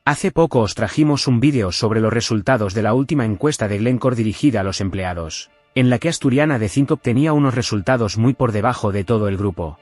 Hace poco os trajimos un vídeo sobre los resultados de la última encuesta de Glencore dirigida a los empleados, en la que Asturiana de Zinc obtenía unos resultados muy por debajo de todo el grupo.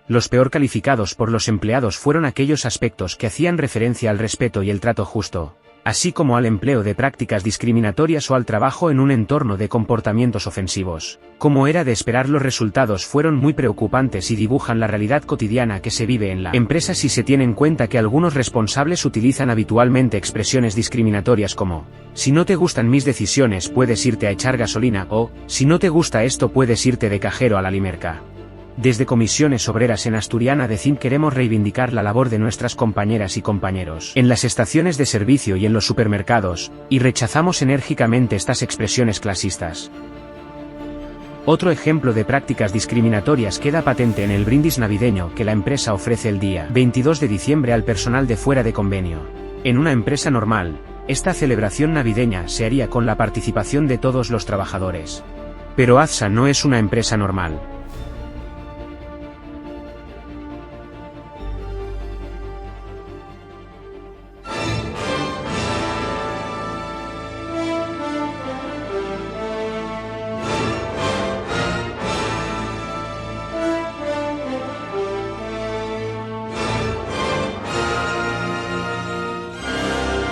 Los peor calificados por los empleados fueron aquellos aspectos que hacían referencia al respeto y el trato justo, así como al empleo de prácticas discriminatorias o al trabajo en un entorno de comportamientos ofensivos. Como era de esperar, los resultados fueron muy preocupantes y dibujan la realidad cotidiana que se vive en la empresa si se tiene en cuenta que algunos responsables utilizan habitualmente expresiones discriminatorias como: si no te gustan mis decisiones puedes irte a echar gasolina, o si no te gusta esto puedes irte de cajero a la Limerca. Desde Comisiones Obreras en Asturiana de Zinc queremos reivindicar la labor de nuestras compañeras y compañeros en las estaciones de servicio y en los supermercados, y rechazamos enérgicamente estas expresiones clasistas. Otro ejemplo de prácticas discriminatorias queda patente en el brindis navideño que la empresa ofrece el día 22 de diciembre al personal de fuera de convenio. En una empresa normal, esta celebración navideña se haría con la participación de todos los trabajadores. Pero AZSA no es una empresa normal.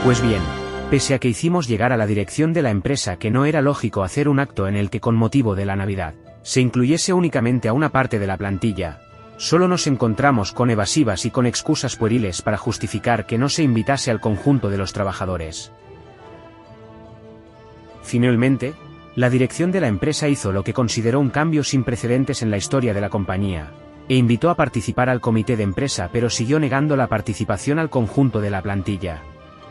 Pues bien, pese a que hicimos llegar a la dirección de la empresa que no era lógico hacer un acto en el que con motivo de la Navidad se incluyese únicamente a una parte de la plantilla, solo nos encontramos con evasivas y con excusas pueriles para justificar que no se invitase al conjunto de los trabajadores. Finalmente, la dirección de la empresa hizo lo que consideró un cambio sin precedentes en la historia de la compañía, e invitó a participar al comité de empresa, pero siguió negando la participación al conjunto de la plantilla.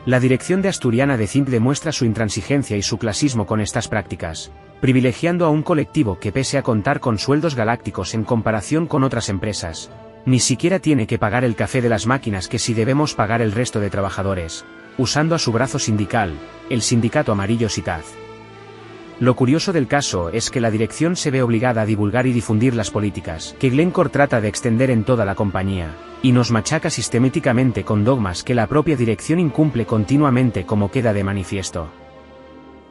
La dirección de Asturiana de Zinc demuestra su intransigencia y su clasismo con estas prácticas, privilegiando a un colectivo que, pese a contar con sueldos galácticos en comparación con otras empresas, ni siquiera tiene que pagar el café de las máquinas que sí debemos pagar el resto de trabajadores, usando a su brazo sindical, el sindicato amarillo SITAZ. Lo curioso del caso es que la dirección se ve obligada a divulgar y difundir las políticas que Glencore trata de extender en toda la compañía, y nos machaca sistemáticamente con dogmas que la propia dirección incumple continuamente, como queda de manifiesto.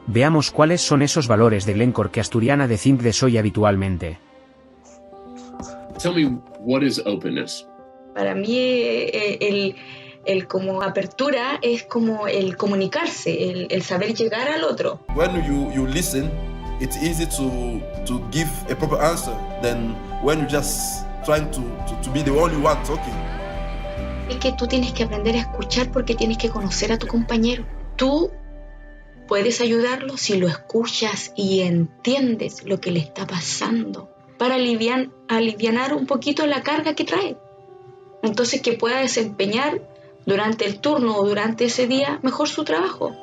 Veamos cuáles son esos valores de Glencore que Asturiana de Zinc desoye habitualmente. Tell me, what is openness? Para mí el como apertura es como el comunicarse, el saber llegar al otro. When you listen, it's easy to give a proper answer than when you just trying to be the only one talking. Es que tú tienes que aprender a escuchar porque tienes que conocer a tu compañero. Tú puedes ayudarlo si lo escuchas y entiendes lo que le está pasando, para alivianar un poquito la carga que trae. Entonces que pueda desempeñar durante el turno o durante ese día mejor su trabajo.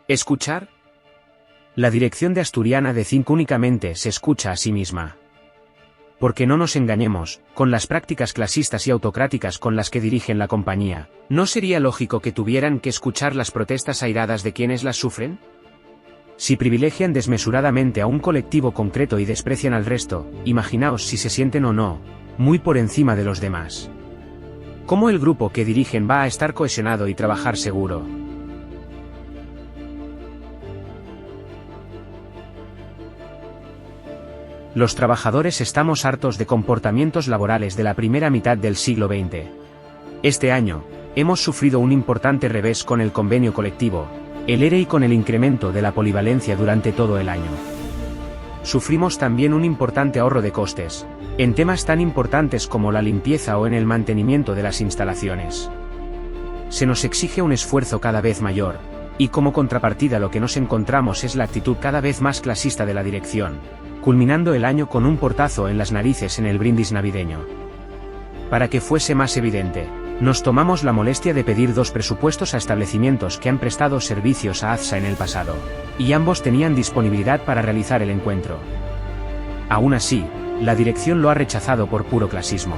¿Escuchar? La dirección de Asturiana de Zinc únicamente se escucha a sí misma. Porque no nos engañemos, con las prácticas clasistas y autocráticas con las que dirigen la compañía, ¿no sería lógico que tuvieran que escuchar las protestas airadas de quienes las sufren? Si privilegian desmesuradamente a un colectivo concreto y desprecian al resto, imaginaos si se sienten o no muy por encima de los demás. ¿Cómo el grupo que dirigen va a estar cohesionado y trabajar seguro? Los trabajadores estamos hartos de comportamientos laborales de la primera mitad del siglo XX. Este año, hemos sufrido un importante revés con el convenio colectivo, el ERE y con el incremento de la polivalencia durante todo el año. Sufrimos también un importante ahorro de costes, en temas tan importantes como la limpieza o en el mantenimiento de las instalaciones. Se nos exige un esfuerzo cada vez mayor, y como contrapartida lo que nos encontramos es la actitud cada vez más clasista de la dirección, culminando el año con un portazo en las narices en el brindis navideño. Para que fuese más evidente, nos tomamos la molestia de pedir 2 presupuestos a establecimientos que han prestado servicios a AZSA en el pasado, y ambos tenían disponibilidad para realizar el encuentro. Aún así, la dirección lo ha rechazado por puro clasismo.